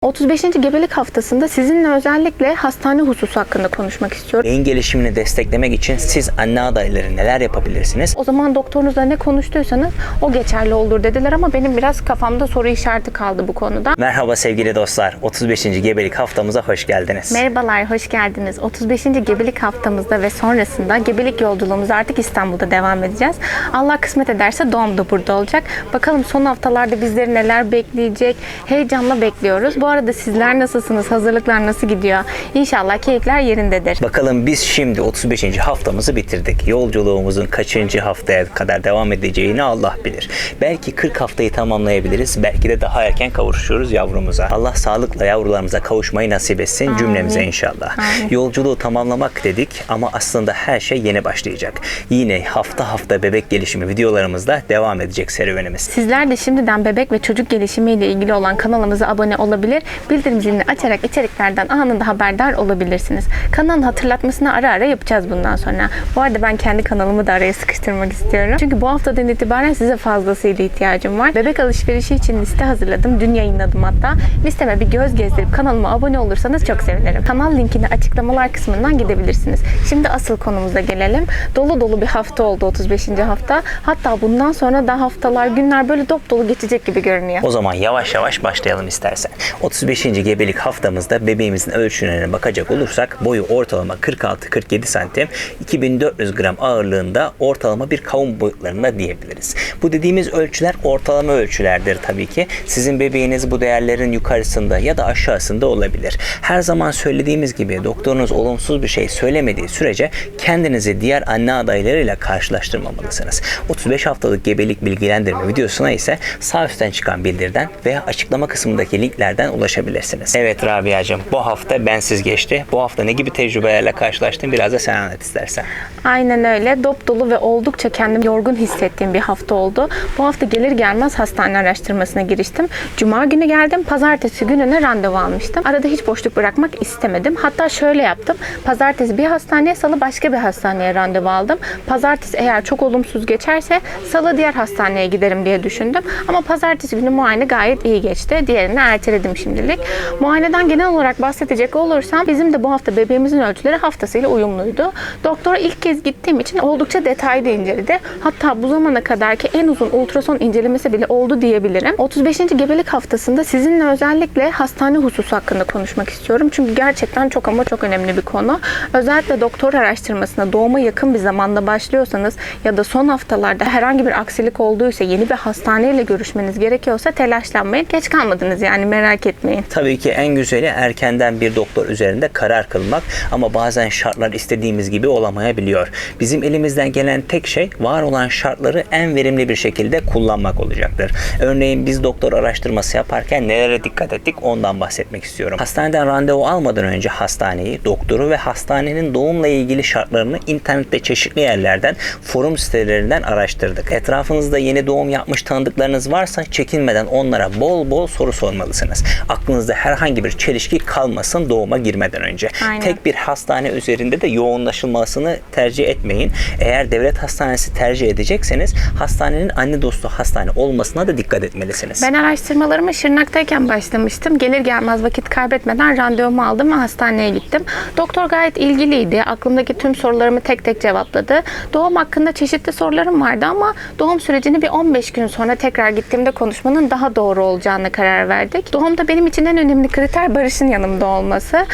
35. gebelik haftasında sizinle özellikle hastane hususu hakkında konuşmak istiyorum. Beyin gelişimini desteklemek için siz anne adayları neler yapabilirsiniz? O zaman doktorunuzla ne konuştuysanız o geçerli olur dediler ama benim biraz kafamda soru işareti kaldı bu konuda. Merhaba sevgili dostlar, 35. gebelik haftamıza hoş geldiniz. Merhabalar, hoş geldiniz. 35. gebelik haftamızda ve sonrasında gebelik yolculuğumuza artık İstanbul'da devam edeceğiz. Allah kısmet ederse doğum da burada olacak. Bakalım son haftalarda bizleri neler bekleyecek? Heyecanla bekliyoruz. Bu arada sizler nasılsınız? Hazırlıklar nasıl gidiyor? İnşallah keyifler yerindedir. Bakalım biz şimdi 35. haftamızı bitirdik. Yolculuğumuzun kaçıncı haftaya kadar devam edeceğini Allah bilir. Belki 40 haftayı tamamlayabiliriz. Belki de daha erken kavuşuruz yavrumuza. Allah sağlıkla yavrularımıza kavuşmayı nasip etsin cümlemize inşallah. Amin. Yolculuğu tamamlamak dedik ama aslında her şey yeni başlayacak. Yine hafta hafta bebek gelişimi videolarımızda devam edecek serüvenimiz. Sizler de şimdiden bebek ve çocuk gelişimiyle ilgili olan kanalımıza abone olabilir, bildirim zilini açarak içeriklerden anında haberdar olabilirsiniz. Kanalın hatırlatmasını ara ara yapacağız bundan sonra. Bu arada ben kendi kanalımı da araya sıkıştırmak istiyorum. Çünkü bu haftadan itibaren size fazlasıyla ihtiyacım var. Bebek alışverişi için liste hazırladım. Dün yayınladım hatta. Listeme bir göz gezdirip kanalıma abone olursanız çok sevinirim. Kanal linkini açıklamalar kısmından gidebilirsiniz. Şimdi asıl konumuza gelelim. Dolu dolu bir hafta oldu 35. hafta. Hatta bundan sonra da haftalar, günler böyle dop dolu geçecek gibi görünüyor. O zaman yavaş yavaş başlayalım istersen. 35. gebelik haftamızda bebeğimizin ölçülerine bakacak olursak boyu ortalama 46-47 santim, 2400 gram ağırlığında ortalama bir kavun boyutlarında diyebiliriz. Bu dediğimiz ölçüler ortalama ölçülerdir tabii ki. Sizin bebeğiniz bu değerlerin yukarısında ya da aşağısında olabilir. Her zaman söylediğimiz gibi doktorunuz olumsuz bir şey söylemediği sürece kendinizi diğer anne adaylarıyla karşılaştırmamalısınız. 35 haftalık gebelik bilgilendirme videosuna ise sağ üstten çıkan bildiriden veya açıklama kısmındaki linklerden ulaşabilirsiniz. Evet Rabia'cığım, bu hafta bensiz geçti. Bu hafta ne gibi tecrübelerle karşılaştın? Biraz da sen anlat istersen. Aynen öyle. Dop dolu ve oldukça kendimi yorgun hissettiğim bir hafta oldu. Bu hafta gelir gelmez hastane araştırmasına giriştim. Cuma günü geldim. Pazartesi gününe randevu almıştım. Arada hiç boşluk bırakmak istemedim. Hatta şöyle yaptım. Pazartesi bir hastaneye, salı başka bir hastaneye randevu aldım. Pazartesi eğer çok olumsuz geçerse salı diğer hastaneye giderim diye düşündüm. Ama pazartesi günü muayene gayet iyi geçti. Diğerini erteledim şimdilik. Muayeneden genel olarak bahsedecek olursam bizim de bu hafta bebeğimizin ölçüleri haftasıyla uyumluydu. Doktora ilk kez gittiğim için oldukça detaylı inceledi. Hatta bu zamana kadarki en uzun ultrason incelemesi bile oldu diyebilirim. 35. gebelik haftasında sizinle özellikle hastane hususu hakkında konuşmak istiyorum. Çünkü gerçekten çok ama çok önemli bir konu. Özellikle doktor araştırmasına doğuma yakın bir zamanda başlıyorsanız ya da son haftalarda herhangi bir aksilik olduysa, yeni bir hastaneyle görüşmeniz gerekiyorsa telaşlanmayın. Geç kalmadınız yani, merak etmeyin. Tabii ki en güzeli erkenden bir doktor üzerinde karar kılmak ama bazen şartlar istediğimiz gibi olamayabiliyor. Bizim elimizden gelen tek şey var olan şartları en verimli bir şekilde kullanmak olacaktır. Örneğin biz doktor araştırması yaparken nelere dikkat ettik ondan bahsetmek istiyorum. Hastaneden randevu almadan önce hastaneyi, doktoru ve hastanenin doğumla ilgili şartlarını internette çeşitli yerlerden, forum sitelerinden araştırdık. Etrafınızda yeni doğum yapmış tanıdıklarınız varsa çekinmeden onlara bol bol soru sormalısınız. Aklınızda herhangi bir çelişki kalmasın doğuma girmeden önce. Aynen. Tek bir hastane üzerinde de yoğunlaşılmasını tercih etmeyin. Eğer devlet hastanesi tercih edecekseniz hastanenin anne dostu hastane olmasına da dikkat etmelisiniz. Ben araştırmalarıma Şırnak'tayken başlamıştım. Gelir gelmez vakit kaybetmeden randevumu aldım ve hastaneye gittim. Doktor gayet ilgiliydi. Aklımdaki tüm sorularımı tek tek cevapladı. Doğum hakkında çeşitli sorularım vardı ama doğum sürecini bir 15 gün sonra tekrar gittiğimde konuşmanın daha doğru olacağına karar verdik. Doğumda benim için en önemli kriter Barış'ın yanımda olması.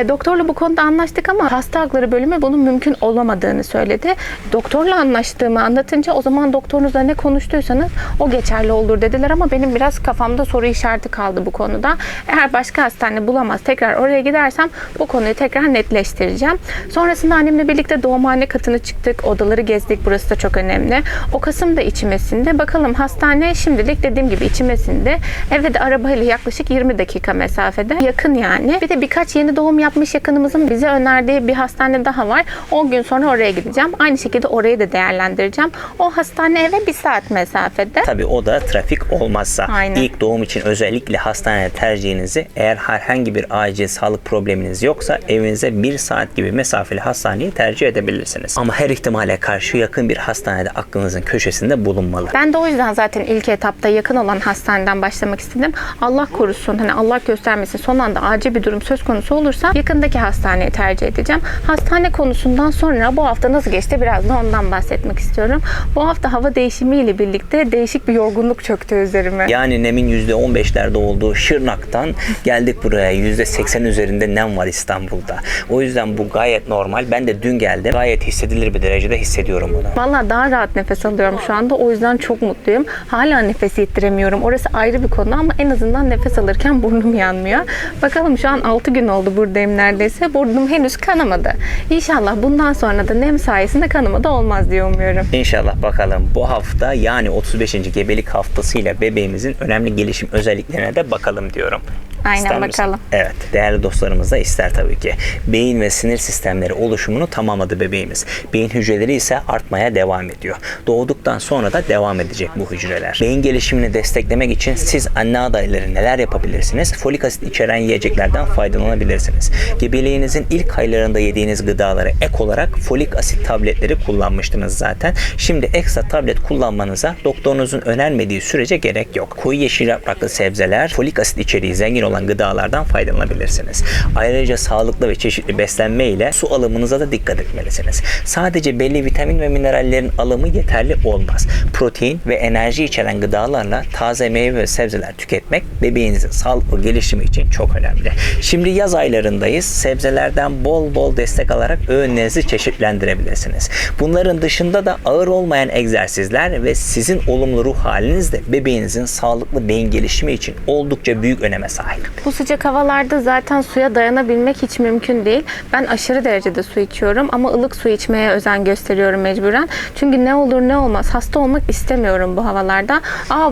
Doktorla bu konuda anlaştık ama hasta hakları bölümü bunun mümkün olamadığını söyledi. Doktorla anlaştığımı anlatınca o zaman doktorunuzla ne konuştuysanız o geçerli olur dediler ama benim biraz kafamda soru işareti kaldı bu konuda. Eğer başka hastane bulamaz tekrar oraya gidersem bu konuyu tekrar netleştireceğim. Sonrasında annemle birlikte doğumhane katını çıktık. Odaları gezdik. Burası da çok önemli. O Kasım da içimesinde. Bakalım hastane şimdilik dediğim gibi içimesinde. Eve de arabayla yaklaşık 20 dakika mesafede. Yakın yani. Bir de birkaç yeni doğum yapmış yakınımızın bize önerdiği bir hastane daha var. 10 gün sonra oraya gideceğim. Aynı şekilde orayı da değerlendireceğim. O hastane eve 1 saat mesafede. Tabii o da trafik olmazsa. Aynen. İlk doğum için özellikle hastane tercihinizi, eğer herhangi bir acil sağlık probleminiz yoksa evinize 1 saat gibi mesafeli hastaneyi tercih edebilirsiniz. Ama her ihtimale karşı yakın bir hastanede aklınızın köşesinde bulunmalı. Ben de o yüzden zaten ilk etapta yakın olan hastaneden başlamak istedim. Allah korusun hani Allah göstermesin son anda acil bir durum söz konusu olursa yakındaki hastaneyi tercih edeceğim. Hastane konusundan sonra bu hafta nasıl geçti biraz da ondan bahsetmek istiyorum. Bu hafta hava değişimiyle birlikte değişik bir yorgunluk çöktü üzerime. Yani nemin %15'lerde olduğu Şırnak'tan geldik buraya. %80 üzerinde nem var İstanbul'da. O yüzden bu gayet normal. Ben de dün geldim. Gayet hissedilir bir derecede hissediyorum bunu. Vallahi daha rahat nefes alıyorum şu anda. O yüzden çok mutluyum. Hala nefes yettiremiyorum. Orası ayrı bir konu ama en azından nefes alırken burnum yanmıyor. Bakalım şu an 6 gün oldu buradayım neredeyse. Burnum henüz kanamadı. İnşallah bundan sonra da nem sayesinde kanama da olmaz diye umuyorum. İnşallah bakalım. Bu hafta yani 35. gebelik haftasıyla bebeğimizin önemli gelişim özelliklerine de bakalım diyorum. Aynen İster misin? bakalım. Evet. Değerli dostlarımız da ister tabii ki. Beyin ve sinir sistemleri oluşumunu tamamladı bebeğimiz. Beyin hücreleri ise artmaya devam ediyor. Doğduktan sonra da devam edecek bu hücreler. Beyin gelişimini desteklemek için siz anne adayları neler yapabilirsiniz? Folik asit içeren yiyeceklerden faydalanabilirsiniz. Gebeliğinizin ilk aylarında yediğiniz gıdalara ek olarak folik asit tabletleri kullanmıştınız zaten. Şimdi ekstra tablet kullanmanıza doktorunuzun önermediği sürece gerek yok. Koyu yeşil yapraklı sebzeler, folik asit içeriği zengin olan gıdalardan faydalanabilirsiniz. Ayrıca sağlıklı ve çeşitli beslenme ile su alımınıza da dikkat etmelisiniz. Sadece belli vitamin ve minerallerin alımı yeterli olmaz. Protein ve enerji içeren gıdalarla taze meyve ve sebzeler tüketmek bebeğinizin sağlıklı gelişimi için çok önemli. Şimdi yaz aylarındayız. Sebzelerden bol bol destek alarak öğünlerinizi çeşitlendirebilirsiniz. Bunların dışında da ağır olmayan egzersizler ve sizin olumlu ruh haliniz de bebeğinizin sağlıklı beyin gelişimi için oldukça büyük öneme sahip. Bu sıcak havalarda zaten suya dayanabilmek hiç mümkün değil. Ben aşırı derecede su içiyorum ama ılık su içmeye özen gösteriyorum mecburen. Çünkü ne olur ne olmaz hasta olmak istemiyorum bu havalarda.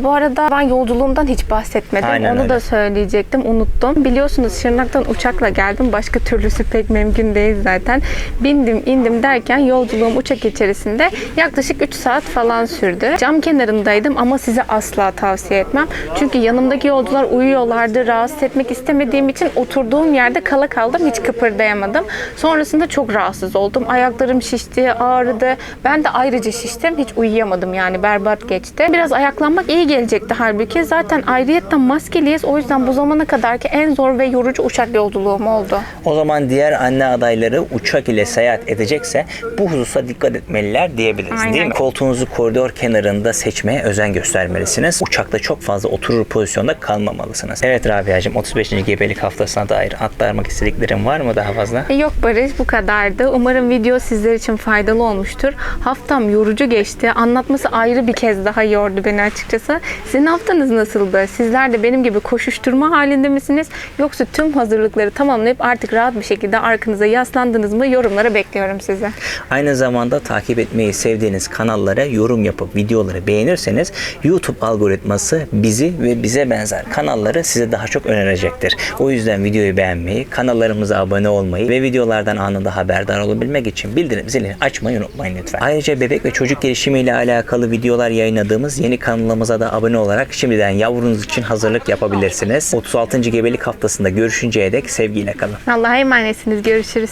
Bu arada ben yolculuğumdan hiç bahsetmedim. Aynen Onu öyle. da söyleyecektim. Unuttum. Biliyorsunuz Şırnak'tan uçakla geldim. Başka türlüsü pek mümkün değil zaten. Bindim indim derken yolculuğum uçak içerisinde yaklaşık 3 saat falan sürdü. Cam kenarındaydım ama size asla tavsiye etmem. Çünkü yanımdaki yolcular uyuyorlardı. Rahatsız etmek istemediğim için oturduğum yerde kala kaldım. Hiç kıpırdayamadım. Sonrasında çok rahatsız oldum. Ayaklarım şişti, ağrıdı. Ben de ayrıca şiştim. Hiç uyuyamadım yani. Berbat geçti. Biraz ayaklanmak iyi gelecekti halbuki. Zaten ayrıyetten maskeliyiz. O yüzden bu zamana kadarki en zor ve yorucu uçak yolculuğum oldu. O zaman diğer anne adayları uçak ile seyahat edecekse bu hususa dikkat etmeliler diyebiliriz. Aynen. Değil mi? Koltuğunuzu koridor kenarında seçmeye özen göstermelisiniz. Uçakta çok fazla oturur pozisyonda kalmamalısınız. Evet Rabia'cığım 35. gebelik haftasına dair aktarmak istediklerim var mı daha fazla? Yok Barış bu kadardı. Umarım video sizler için faydalı olmuştur. Haftam yorucu geçti. Anlatması ayrı bir kez daha yordu beni açıkçası. Sizin haftanız nasıldı? Sizler de benim gibi koşuşturma halinde misiniz? Yoksa tüm hazırlıkları tamamlayıp artık rahat bir şekilde arkanıza yaslandınız mı? Yorumlara bekliyorum sizi. Aynı zamanda takip etmeyi sevdiğiniz kanallara yorum yapıp videoları beğenirseniz YouTube algoritması bizi ve bize benzer kanalları size daha çok önerecektir. O yüzden videoyu beğenmeyi, kanallarımıza abone olmayı ve videolardan anında haberdar olabilmek için bildirim zilini açmayı unutmayın lütfen. Ayrıca bebek ve çocuk gelişimiyle alakalı videolar yayınladığımız yeni kanalımıza da abone olarak şimdiden yavrunuz için hazırlık yapabilirsiniz. 36. gebelik haftasında görüşünceye dek sevgiyle kalın. Allah'a emanetsiniz. Görüşürüz.